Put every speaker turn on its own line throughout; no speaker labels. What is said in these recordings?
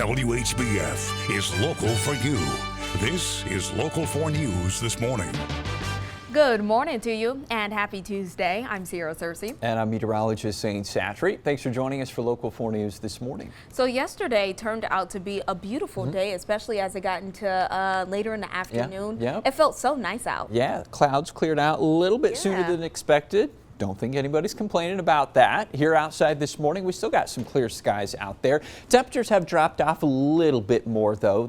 WHBF is local for you. This is Local 4 News this morning.
Good morning to you and happy Tuesday. I'm Sierra Cersei.
And I'm meteorologist Zane Satry. Thanks for joining us for Local 4 News this morning.
So yesterday turned out to be a beautiful day, especially as it got into later in the afternoon.
Yeah.
It felt so nice out.
Yeah, clouds cleared out a little bit sooner than expected. Don't think anybody's complaining about that. Here outside this morning, we still got some clear skies out there. Temperatures have dropped off a little bit more, though,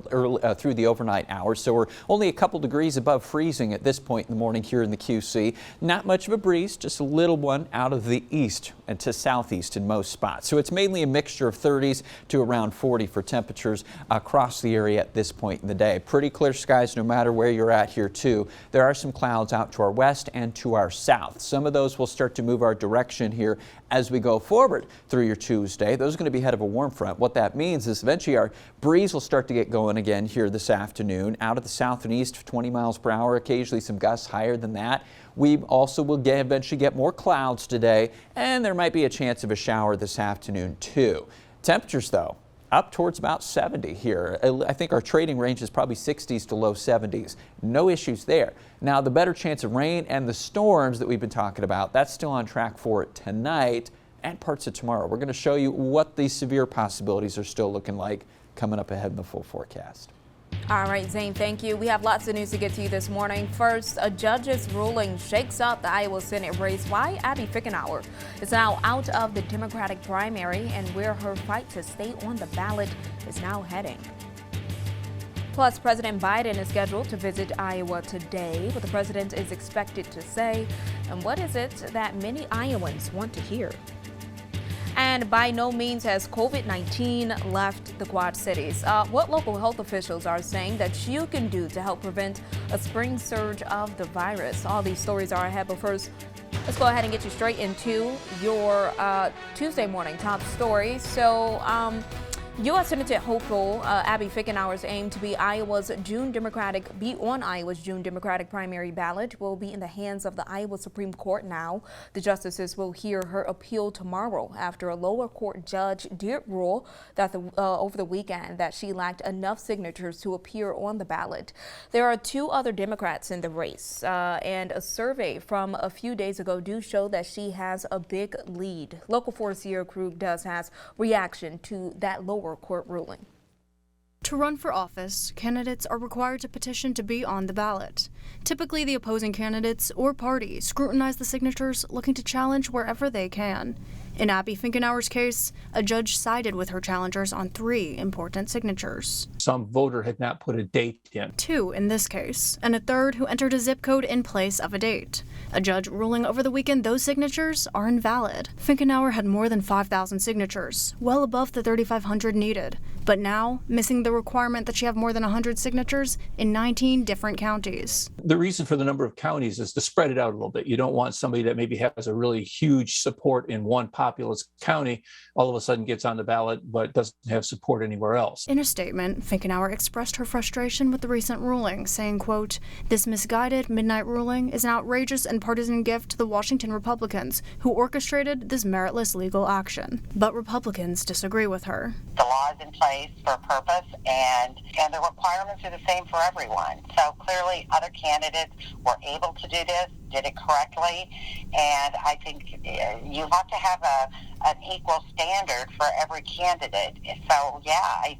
through the overnight hours, so we're only a couple degrees above freezing at this point in the morning here in the QC. Not much of a breeze, just a little one out of the east and to southeast in most spots. So it's mainly a mixture of 30s to around 40 for temperatures across the area at this point in the day. Pretty clear skies no matter where you're at here, too. There are some clouds out to our west and to our south. Some of those will start to move our direction here as we go forward through your Tuesday. Those are going to be ahead of a warm front. What that means is eventually our breeze will start to get going again here this afternoon. Out of the south and east, 20 miles per hour, occasionally some gusts higher than that. We also will eventually get more clouds today, and there might be a chance of a shower this afternoon too. Temperatures, though, up towards about 70 here. I think our trading range is probably 60s to low 70s. No issues there. Now, the better chance of rain and the storms that we've been talking about, that's still on track for tonight and parts of tomorrow. We're going to show you what these severe possibilities are still looking like coming up ahead in the full forecast.
All right, Zane, thank you. We have lots of news to get to you this morning. First, a judge's ruling shakes up the Iowa Senate race. Why Abby Fickenauer is now out of the Democratic primary and where her fight to stay on the ballot is now heading. Plus, President Biden is scheduled to visit Iowa today. What the president is expected to say, and what is it that many Iowans want to hear? And by no means has COVID-19 left the Quad Cities. What local health officials are saying that you can do to help prevent a spring surge of the virus. All these stories are ahead, but first, let's go ahead and get you straight into your Tuesday morning top stories. So, U.S. Senate hopeful Abby Fickenauer's aim to be on Iowa's June Democratic primary ballot will be in the hands of the Iowa Supreme Court now. The justices will hear her appeal tomorrow after a lower court judge did rule that over the weekend that she lacked enough signatures to appear on the ballot. There are two other Democrats in the race, and a survey from a few days ago do show that she has a big lead. Local 4 Sierra Krug has reaction to that lower court ruling.
To run for office, candidates are required to petition to be on the ballot. Typically, the opposing candidates or party scrutinize the signatures, looking to challenge wherever they can. In Abby Fickenauer's case, a judge sided with her challengers on 3 important signatures.
Some voter had not put a date in.
2 in this case, and a third who entered a zip code in place of a date. A judge ruling over the weekend those signatures are invalid. Fickenauer had more than 5,000 signatures, well above the 3,500 needed, but now missing the requirement that she have more than 100 signatures in 19 different counties.
The reason for the number of counties is to spread it out a little bit. You don't want somebody that maybe has a really huge support in one populous county all of a sudden gets on the ballot but doesn't have support anywhere else.
In a statement, Fickenauer expressed her frustration with the recent ruling, saying, quote, "This misguided midnight ruling is an outrageous and partisan gift to the Washington Republicans who orchestrated this meritless legal action." But Republicans disagree with her.
The law is in place for a purpose, and the requirements are the same for everyone. So clearly other candidates were able to do this, did it correctly, and I think you have to have an equal standard for every candidate. So yeah,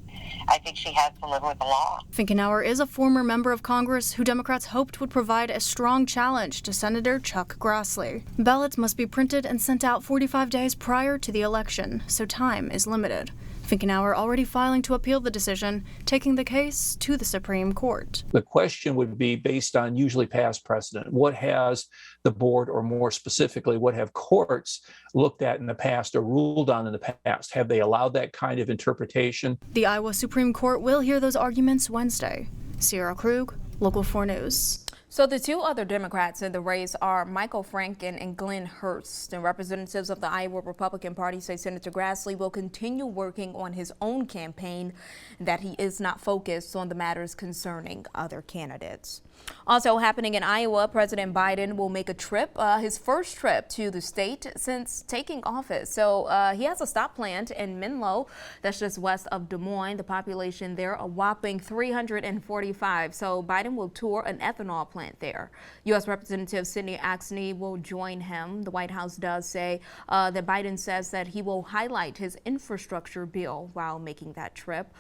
I think she has to live with the law.
Fickenauer is a former member of Congress who Democrats hoped would provide a strong challenge to Senator Chuck Grassley. Ballots must be printed and sent out 45 days prior to the election, so time is limited. Fickenauer already filing to appeal the decision, taking the case to the Supreme Court.
The question would be based on usually past precedent. What has the board, or more specifically, what have courts looked at in the past or ruled on in the past? Have they allowed that kind of interpretation?
The Iowa Supreme Court will hear those arguments Wednesday. Sierra Krug, Local 4 News.
So the two other Democrats in the race are Michael Franken and Glenn Hurst. And representatives of the Iowa Republican Party say Senator Grassley will continue working on his own campaign, and that he is not focused on the matters concerning other candidates. Also happening in Iowa, President Biden will make a trip, his first trip to the state since taking office. So he has a stop planned in Menlo, that's just west of Des Moines. The population there a whopping 345. So Biden will tour an ethanol plant there. U.S. Representative Sidney Axne will join him. The White House does say that Biden says that he will highlight his infrastructure bill while making that trip.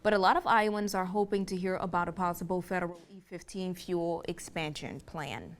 But a lot of Iowans are hoping to hear about a possible federal E-15 fuel expansion plan.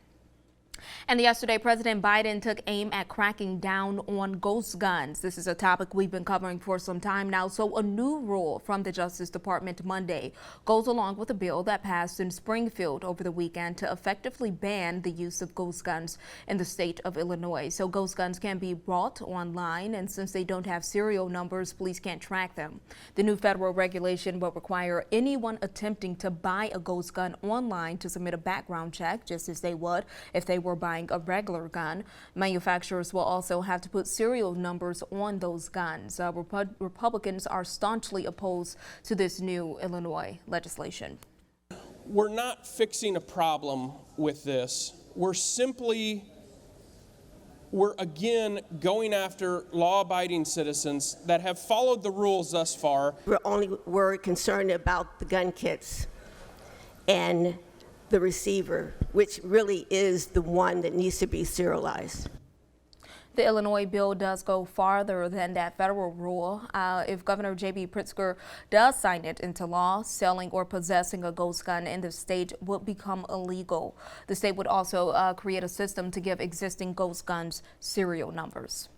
And yesterday, President Biden took aim at cracking down on ghost guns. This is a topic we've been covering for some time now. So a new rule from the Justice Department Monday goes along with a bill that passed in Springfield over the weekend to effectively ban the use of ghost guns in the state of Illinois. So ghost guns can be bought online, and since they don't have serial numbers, police can't track them. The new federal regulation will require anyone attempting to buy a ghost gun online to submit a background check, just as they would if they were buying a regular gun. Manufacturers will also have to put serial numbers on those guns. Republicans are staunchly opposed to this new Illinois legislation.
We're not fixing a problem with this. We're again going after law-abiding citizens that have followed the rules thus far.
We're concerned about the gun kits and the receiver, which really is the one that needs to be serialized.
The Illinois bill does go farther than that federal rule. If Governor J.B. Pritzker does sign it into law, selling or possessing a ghost gun in the state would become illegal. The state would also create a system to give existing ghost guns serial numbers.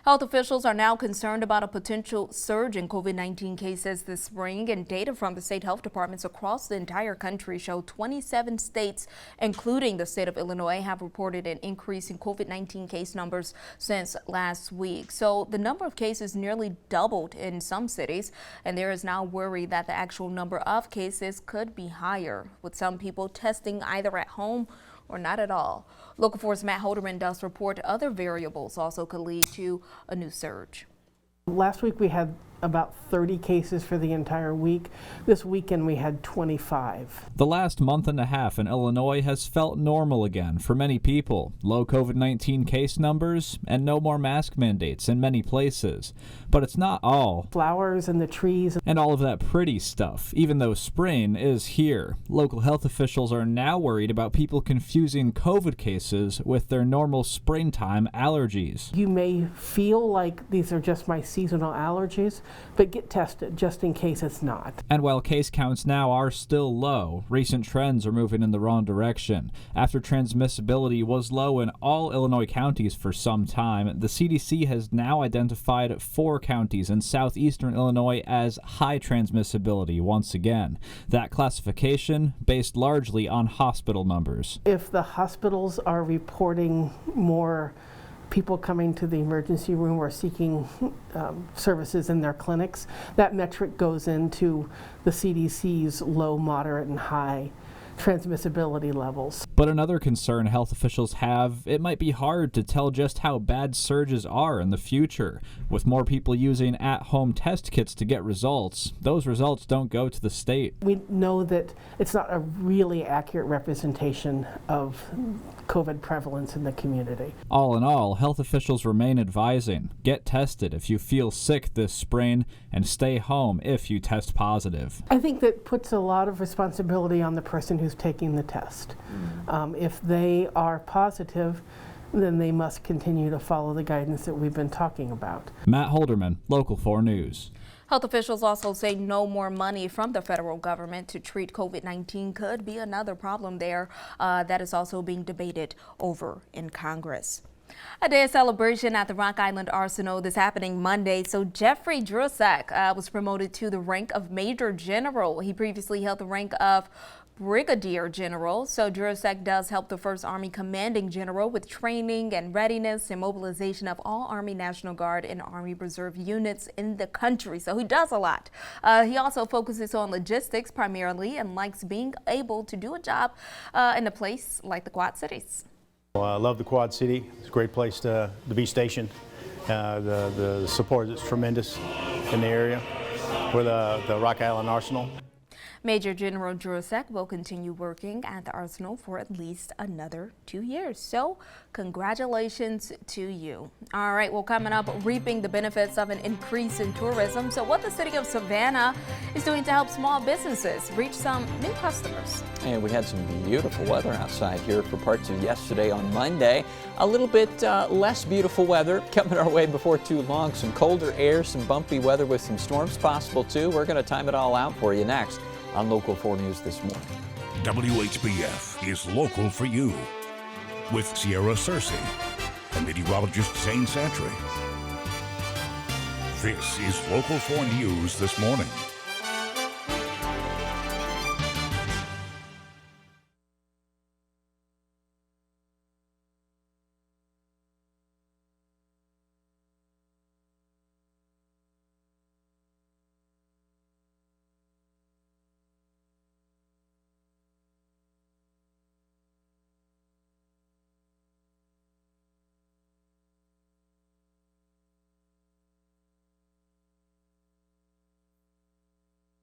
Health officials are now concerned about a potential surge in COVID-19 cases this spring, and data from the state health departments across the entire country show 27 states, including the state of Illinois, have reported an increase in COVID-19 case numbers since last week. So the number of cases nearly doubled in some cities, and there is now worry that the actual number of cases could be higher, with some people testing either at home or not at all. Local 4's Matt Holderman does report other variables also could lead to a new surge.
Last week we had about 30 cases for the entire week. This weekend we had 25.
The last month and a half in Illinois has felt normal again for many people. Low COVID-19 case numbers and no more mask mandates in many places. But it's not all.
Flowers and the trees.
And all of that pretty stuff, even though spring is here. Local health officials are now worried about people confusing COVID cases with their normal springtime allergies.
You may feel like these are just my seasonal allergies, but get tested just in case it's not.
And while case counts now are still low, recent trends are moving in the wrong direction. After transmissibility was low in all Illinois counties for some time, the CDC has now identified 4 counties in southeastern Illinois as high transmissibility once again. That classification based largely on hospital numbers.
If the hospitals are reporting more people coming to the emergency room or seeking services in their clinics, that metric goes into the CDC's low, moderate, and high transmissibility levels.
But another concern health officials have, it might be hard to tell just how bad surges are in the future. With more people using at-home test kits to get results, those results don't go to the state.
We know that it's not a really accurate representation of COVID prevalence in the community.
All in all, health officials remain advising, get tested if you feel sick this spring and stay home if you test positive.
I think that puts a lot of responsibility on the person who's taking the test. If they are positive, then they must continue to follow the guidance that we've been talking about.
Matt Holderman, Local 4 News.
Health officials also say no more money from the federal government to treat COVID-19 could be another problem there that is also being debated over in Congress. A day of celebration at the Rock Island Arsenal this happening Monday. So Jeffrey Drusek was promoted to the rank of Major General. He previously held the rank of Brigadier General. So Drusek does help the 1st Army Commanding General with training and readiness and mobilization of all Army National Guard and Army Reserve units in the country. So he does a lot. He also focuses on logistics primarily and likes being able to do a job in a place like the Quad Cities.
Well, I love the Quad City. It's a great place to be stationed. The support is tremendous in the area for the Rock Island Arsenal.
Major General Drusek will continue working at the Arsenal for at least another 2 years. So congratulations to you. All right, well, coming up, reaping the benefits of an increase in tourism. So what the city of Savannah is doing to help small businesses reach some new customers.
And we had some beautiful weather outside here for parts of yesterday on Monday. A little bit less beautiful weather coming our way before too long. Some colder air, some bumpy weather with some storms possible too. We're going to time it all out for you next on Local 4 News this morning.
WHBF is local for you with Sierra Cersei and meteorologist Zane Santry. This is Local 4 News this morning.